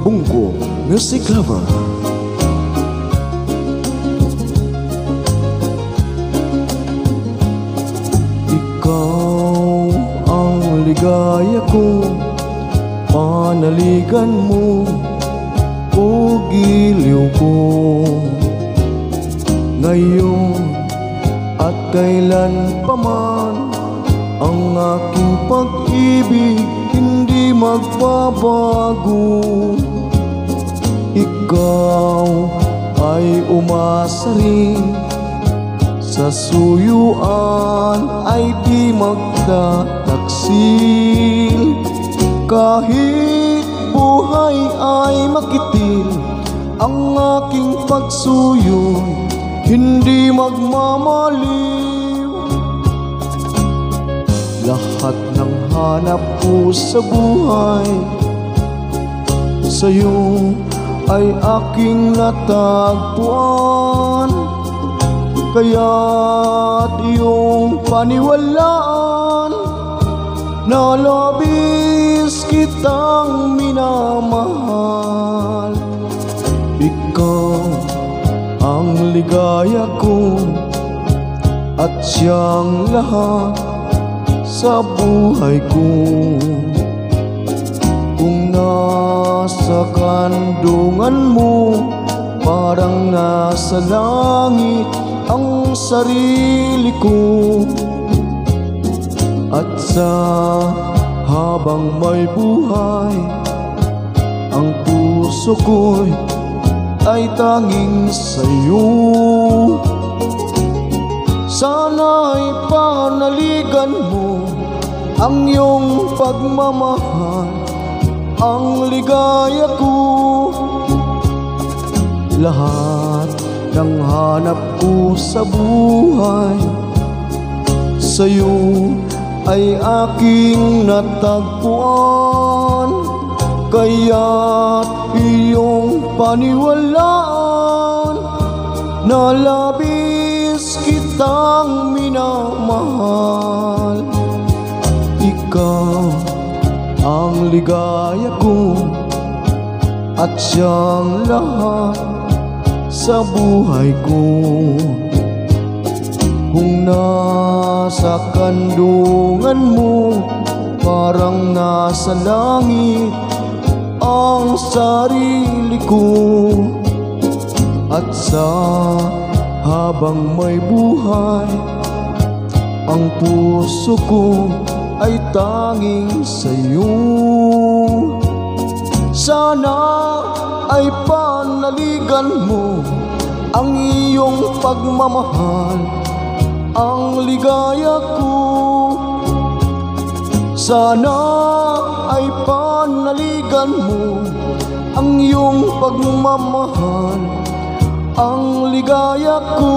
Bungo, music lover. Ikaw ang ligaya ko, panaligan mo o giliw ko. Ngayon at kailan pa man, ang aking pag-ibig hindi magbabago. Ikaw ay umasa rin, sa suyuan ay di magtataksil. Kahit buhay ay makitil, ang aking pagsuyo'y hindi magmamaliw. Lahat ng hanap ko sa buhay, sa'yo ay aking natagpuan. Kaya't iyong paniwalaan na labis kitang minamahal. Ikaw ang ligaya ko at siyang lahat sa buhay ko. Kung nasa kandungan mo, parang nasa langit ang sarili ko. At sa habang may buhay, ang puso ko'y ay tanging sa'yo. Sana'y panaligan mo ang iyong pagmamahal, ang ligaya ko. Lahat ng hanap ko sa buhay, sa'yo ay aking natagpuan. Kaya't iyong paniwalaan na labis kitang minamahal. Ikaw ang ligaya ko at siyang lahat sa buhay ko. Kung nasa kandungan mo, parang nasa langit ang sarili ko. At sa habang may buhay, ang puso ko ay tanging sa'yo. Sana ay panaligan mo ang iyong pagmamahal, ang ligaya ko. Sana ay panaligan mo ang iyong pagmamahal, ang ligaya ko.